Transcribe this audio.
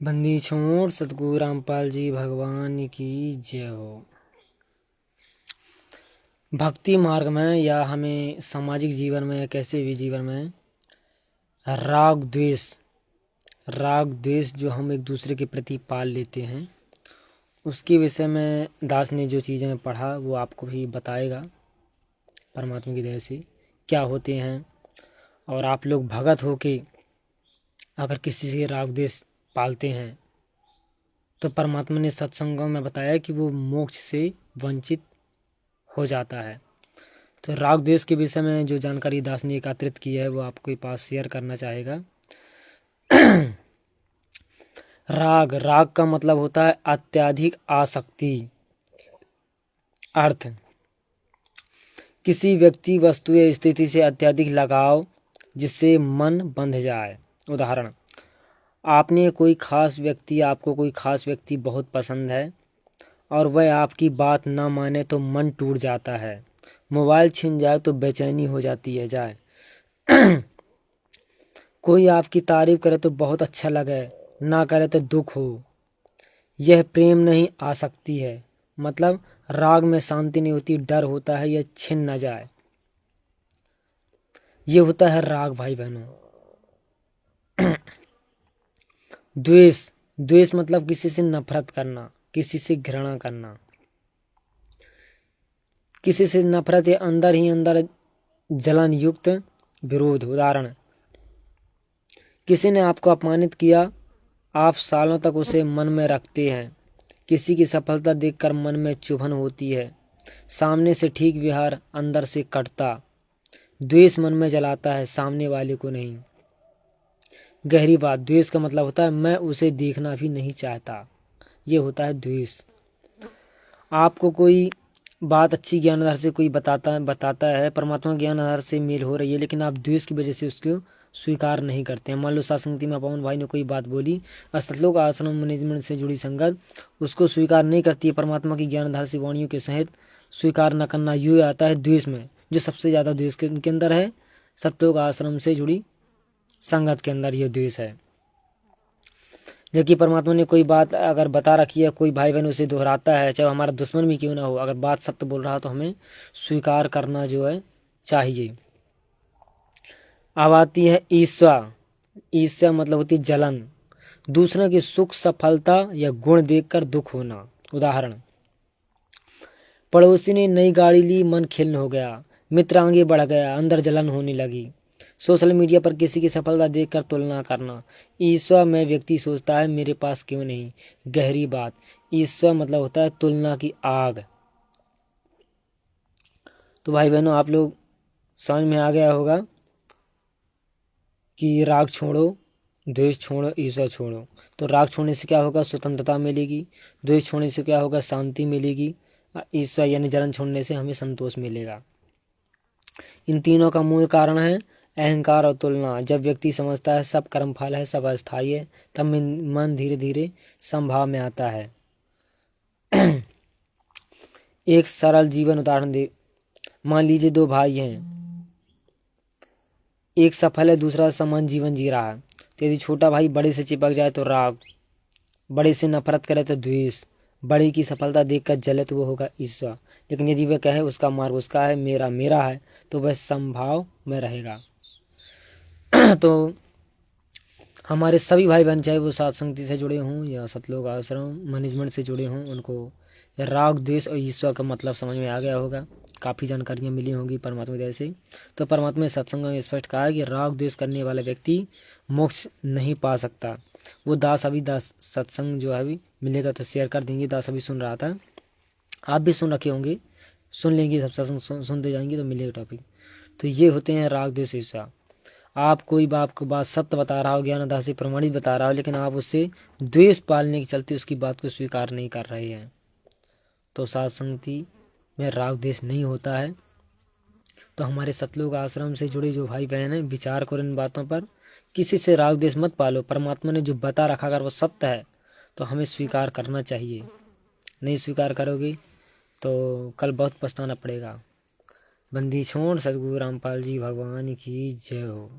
बंदी छोड़ सतगुरु रामपाल जी भगवान की जय हो। भक्ति मार्ग में या हमें सामाजिक जीवन में या कैसे भी जीवन में राग द्वेष जो हम एक दूसरे के प्रति पाल लेते हैं, उसके विषय में दास ने जो चीज़ें पढ़ा वो आपको भी बताएगा परमात्मा की दया से क्या होते हैं। और आप लोग भगत होके अगर किसी से राग द्वेष पालते हैं तो परमात्मा ने सत्संगों में बताया कि वो मोक्ष से वंचित हो जाता है। तो राग द्वेष के विषय में जो जानकारी दास ने एकत्रित की है वो आपके पास शेयर करना चाहेगा। राग का मतलब होता है अत्यधिक आसक्ति। अर्थ, किसी व्यक्ति, वस्तु या स्थिति से अत्यधिक लगाव जिससे मन बंध जाए। उदाहरण, आपको कोई खास व्यक्ति बहुत पसंद है और वह आपकी बात ना माने तो मन टूट जाता है। मोबाइल छिन जाए तो बेचैनी हो जाती है। कोई आपकी तारीफ करे तो बहुत अच्छा लगे, ना करे तो दुख हो। यह प्रेम नहीं, आसक्ति है। मतलब राग में शांति नहीं होती, डर होता है यह छिन न जाए। ये होता है राग भाई बहनों। द्वेष मतलब किसी से नफरत करना, किसी से घृणा करना, किसी से नफरत या अंदर ही अंदर जलन युक्त विरोध। उदाहरण, किसी ने आपको अपमानित किया, आप सालों तक उसे मन में रखते हैं। किसी की सफलता देखकर मन में चुभन होती है, सामने से ठीक व्यवहार अंदर से कटता। द्वेष मन में जलाता है, सामने वाले को नहीं। गहरी बात, द्वेष का मतलब होता है मैं उसे देखना भी नहीं चाहता। ये होता है द्वेष। आपको कोई बात अच्छी ज्ञान आधार से कोई बताता है, परमात्मा ज्ञान आधार से मेल हो रही है, लेकिन आप द्वेष की वजह से उसको स्वीकार नहीं करते हैं। मान लो सत्संगति में पवन भाई ने कोई बात बोली, सतलोक आश्रम मैनेजमेंट से जुड़ी संगत उसको स्वीकार नहीं करती है, परमात्मा की ज्ञान आधार से वाणियों के सहित स्वीकार न करना, ये आता है द्वेष में। जो सबसे ज़्यादा द्वेष के अंदर है, सतलोक आश्रम से जुड़ी संगत के अंदर ये द्वेष है। जबकि परमात्मा ने कोई बात अगर बता रखी है, कोई भाई बहन उसे दोहराता है, चाहे हमारा दुश्मन भी क्यों ना हो, अगर बात सत्य बोल रहा हो तो हमें स्वीकार करना जो है चाहिए। अब आती है ईर्ष्या। ईर्ष्या मतलब होती जलन, दूसरों की सुख सफलता या गुण देखकर दुख होना। उदाहरण, पड़ोसी ने नई गाड़ी ली, मन खिन्न हो गया, मित्र आगे बढ़ गया, अंदर जलन होने लगी। सोशल मीडिया पर किसी की सफलता देखकर तुलना करना। ईर्ष्या में व्यक्ति सोचता है मेरे पास क्यों नहीं। गहरी बात, ईर्ष्या मतलब होता है तुलना की आग। तो भाई बहनों, आप लोग समझ में आ गया होगा कि राग छोड़ो, द्वेष छोड़ो, ईर्ष्या छोड़ो। तो राग छोड़ने से क्या होगा, स्वतंत्रता मिलेगी। द्वेष छोड़ने से क्या होगा, शांति मिलेगी। ईर्ष्या यानी जलन छोड़ने से हमें संतोष मिलेगा। इन तीनों का मूल कारण है अहंकार और तुलना। जब व्यक्ति समझता है सब कर्मफल है, सब अस्थायी है, तब मन धीरे धीरे संभाव में आता है। एक सरल जीवन उदाहरण दे, मान लीजिए दो भाई हैं, एक सफल है, दूसरा समान जीवन जी रहा है। तो यदि छोटा भाई बड़े से चिपक जाए तो राग, बड़े से नफरत करे तो द्वेष, बड़े की सफलता देखकर जले तो वो होगा ईर्ष्या। लेकिन यदि वह कहे उसका मार्ग उसका है, मेरा मेरा है, तो वह संभाव में रहेगा। तो हमारे सभी भाई बहन, चाहे वो सत्संगति से जुड़े हों या सतलोक आश्रम मैनेजमेंट से जुड़े हों, उनको राग द्वेष और ईर्ष्या का मतलब समझ में आ गया होगा। काफ़ी जानकारियाँ मिली होंगी परमात्मा दया से। तो परमात्मा ने सत्संग में स्पष्ट कहा है कि राग द्वेष करने वाला व्यक्ति मोक्ष नहीं पा सकता। वो दास सत्संग जो है अभी मिलेगा तो शेयर कर देंगे। दास अभी सुन रहा था, आप भी सुन रखे होंगे, सुन लेंगे, सब सत्संग सुनते जाएंगे तो मिलेगा टॉपिक। तो ये होते हैं राग द्वेष ईर्ष्या। आप कोई बाप को बात सत्य बता रहा हो, ज्ञान आधार से प्रमाणित बता रहा हो, लेकिन आप उससे द्वेष पालने के चलते उसकी बात को स्वीकार नहीं कर रहे हैं, तो सत्संगति में राग द्वेष नहीं होता है। तो हमारे सतलोक आश्रम से जुड़े जो भाई बहन हैं, विचार करो इन बातों पर। किसी से राग द्वेष मत पालो। परमात्मा ने जो बता रखा अगर वो सत्य है तो हमें स्वीकार करना चाहिए। नहीं स्वीकार करोगे तो कल बहुत पछताना पड़ेगा। बंदी छोड़ सतगुरु रामपाल जी भगवान की जय हो।